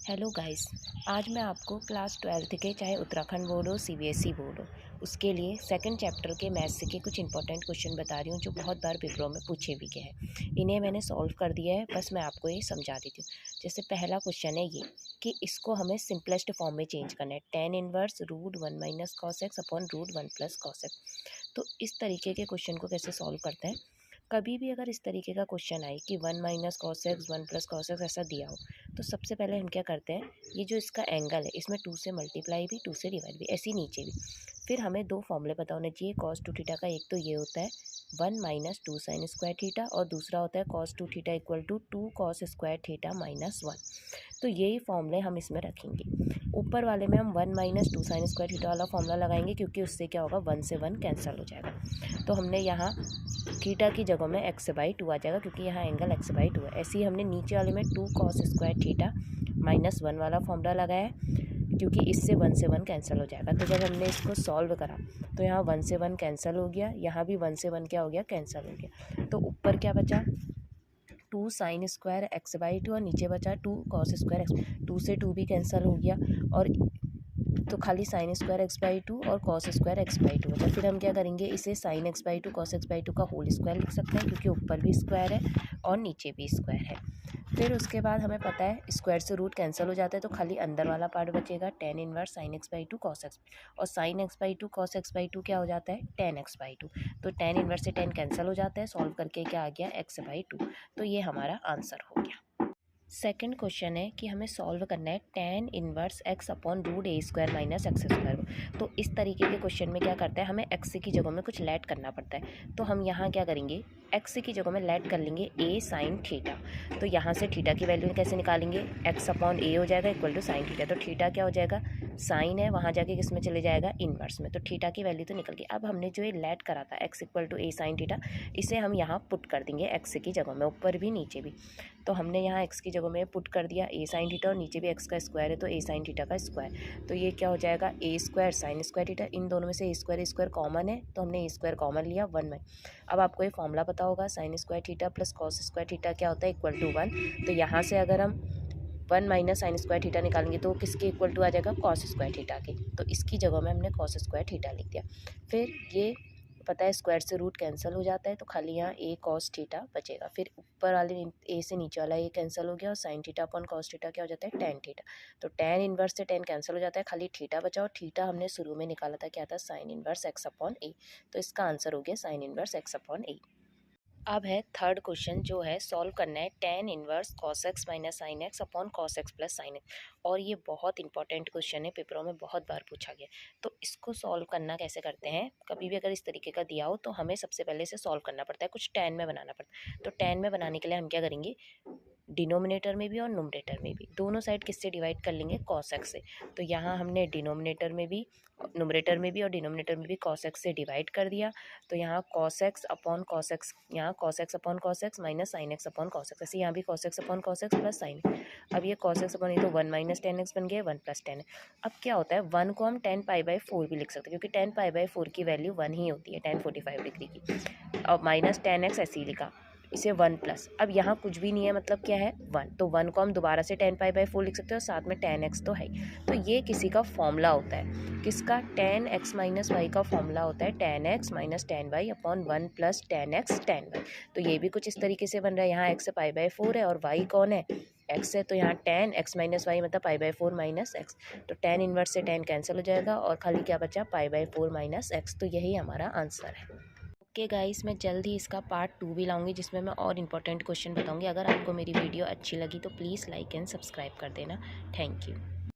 Hello guys. आज मैं आपको क्लास 12th के, चाहे उत्तराखंड बोर्ड हो सीबीएसई बोर्ड हो, उसके लिए सेकंड चैप्टर के मैथ्स के कुछ इंपॉर्टेंट क्वेश्चन बता रही हूँ जो बहुत बार पेपरों में पूछे भी गए हैं। इन्हें मैंने सॉल्व कर दिया है, बस मैं आपको ये समझा देती हूँ। जैसे पहला क्वेश्चन है ये कि इसको हमें सिंपलेस्ट फॉर्म में चेंज करना है, tan inverse √1 - cos x upon √1 + cos x। तो इस तरीके के क्वेश्चन को कैसे सॉल्व करते हैं। कभी भी अगर इस तरीके का क्वेश्चन आए कि 1 - cos x 1 + cos x ऐसा दिया हो, तो सबसे पहले हम क्या करते हैं, ये जो इसका एंगल है इसमें 2 से मल्टीप्लाई भी 2 से डिवाइड भी, ऐसे नीचे भी। फिर हमें दो फॉर्मूले पता होने चाहिए cos 2 थीटा का। एक तो ये होता है 1 - 2 sin स्क्वायर थीटा, और दूसरा होता है cos 2 theta equal to 2 cos square theta -1। तो यही फॉर्मूले हम इसमें रखेंगे। ऊपर वाले में हम 1 - 2 sin स्क्वायर थीटा वाला फॉर्मूला लगाएंगे, क्योंकि उससे क्या होगा, 1 से 1 कैंसिल हो जाएगा। तो हमने यहाँ थीटा की जगह में x/2 आ जाएगा, क्योंकि यहाँ एंगल x/2 है। ऐसे ही हमने नीचे वाले में 2 cos स्क्वायर थीटा -1 वाला फॉर्मूला लगाया है, क्योंकि इससे 1 से 1 कैंसिल हो जाएगा। तो जब हमने इसको सॉल्व करा तो यहाँ 1 से 1 कैंसिल हो गया, यहाँ भी 1 से 1 क्या हो गया, कैंसिल हो गया। तो ऊपर क्या बचा, 2 sin स्क्वायर x/2, और नीचे बचा 2 cos स्क्वायर x। 2 से 2 भी कैंसिल हो गया, और तो खाली sin स्क्वायर x/2 और cos स्क्वायर x/2 बचा। फिर हम क्या करेंगे, इसे sin x/2 cos x/2 का होल स्क्वायर लिख सकते हैं, क्योंकि ऊपर भी स्क्वायर है और नीचे भी स्क्वायर है। फिर उसके बाद हमें पता है स्क्वायर से रूट कैंसिल हो जाता है, तो खाली अंदर वाला पार्ट बचेगा, tan inverse sin x/2 cos x। और sin x/2 cos x/2 क्या हो जाता है, tan x/2। तो tan इनवर्स से tan कैंसिल हो जाता है, सॉल्व करके क्या आ गया, x/2। तो ये हमारा आंसर हो गया। सेकंड क्वेश्चन है कि हमें सॉल्व करना है tan inverse x upon √a² - x²। तो इस तरीके के क्वेश्चन में क्या करता है, हमें x की जगह में कुछ लेट करना पड़ता है। तो हम यहाँ क्या करेंगे, x की जगह में लेट कर लेंगे a sin थीटा। तो यहाँ से थीटा की वैल्यू कैसे निकालेंगे, x अपॉन a हो जाएगा इक्वल टू साइन थीटा। तो थीटा क्या हो जाएगा, साइन है, वहाँ जाके किस में चले जाएगा, इनवर्स में। तो थीटा की वैल्यू तो निकल गई। अब हमने जो ये लेट करा था x equal to a sin theta, इसे हम यहाँ पुट कर देंगे x की जगह में, ऊपर भी नीचे भी। तो हमने यहाँ x की जगह में पुट कर दिया a sin थीटा, और नीचे भी x का स्क्वायर है तो a sin थीटा का स्क्वायर। तो ये क्या हो जाएगा, a² sin स्क्वायर थीटा। इन दोनों में से a² कॉमन है, तो हमने a² कॉमन लिया 1 में। अब आपको ये फॉर्मूला पता होगा, sin square theta plus cos square theta क्या होता है, इक्वल टू 1। तो यहाँ से अगर हम 1 - sin स्क्वायर थीटा निकालेंगे तो किसके इक्वल टू आ जाएगा, cos स्क्वायर थीटा के। तो इसकी जगह में हमने cos स्क्वायर थीटा लिख दिया। फिर ये पता है स्क्वायर से रूट कैंसिल हो जाता है, तो खाली यहाँ a cos थीटा बचेगा। फिर ऊपर वाले a से नीचे वाला a कैंसिल हो गया, और sin theta upon cos theta क्या हो जाता है, tan थीटा। तो tan इनवर्स से tan कैंसिल हो जाता है, खाली थीटा बचा, और थीटा हमने शुरू में निकाला था क्या था, sin inverse x upon a। तो इसका आंसर हो गया sin inverse x upon a। अब है थर्ड क्वेश्चन, जो है सॉल्व करना है tan inverse cos x - sin x upon cos x + sin x। और ये बहुत इंपॉर्टेंट क्वेश्चन है, पेपरों में बहुत बार पूछा गया। तो इसको सॉल्व करना कैसे करते हैं, कभी भी अगर इस तरीके का दिया हो तो हमें सबसे पहले इसे सॉल्व करना पड़ता है, कुछ tan में बनाना पड़ता है। तो tan में बनाने के लिए हम क्या करेंगे, डिनोमिनेटर में भी और न्यूमरेटर में भी, दोनों साइड किससे डिवाइड कर लेंगे, cos x से। तो यहाँ हमने डिनोमिनेटर में भी, न्यूमरेटर में भी और डिनोमिनेटर में भी cos x से डिवाइड कर दिया। तो यहाँ cos x upon cos x, यहाँ cos x upon cos x minus sin x upon cos x, ऐसे यहाँ भी cos x upon cos x plus sin। अब ये cos x अपॉन, ये तो 1 - tan x बन गया, 1 + tan। अब क्या होता है, 1 को हम tan π/4 भी लिख सकते हैं, क्योंकि tan π/4 की वैल्यू 1 ही होती है, tan 45 डिग्री की। और माइनस tan x ऐसे ही लिखा, इसे 1 प्लस। अब यहाँ कुछ भी नहीं है, मतलब क्या है, 1। तो 1 को हम दोबारा से tan π/4 लिख सकते हैं, और साथ में tan x तो है ही। तो ये किसी का फॉर्मूला होता है, किसका, tan x - y का फॉर्मूला होता है, tan x - tan y upon 1 + tan x tan y। तो ये भी कुछ इस तरीके से बन रहा है, यहाँ x π/4 है और y कौन है, x है। तो यहाँ tan x - y मतलब π/4 - x। तो tan इनवर्स से tan कैंसिल हो जाएगा, और खाली क्या बचा, π/4 - x। तो यही हमारा आंसर है। ओके गाइस, मैं जल्द ही इसका पार्ट 2 भी लाऊंगी, जिसमें मैं और इंपॉर्टेंट क्वेश्चन बताऊंगी। अगर आपको मेरी वीडियो अच्छी लगी तो प्लीज़ लाइक एंड सब्सक्राइब कर देना। Thank you.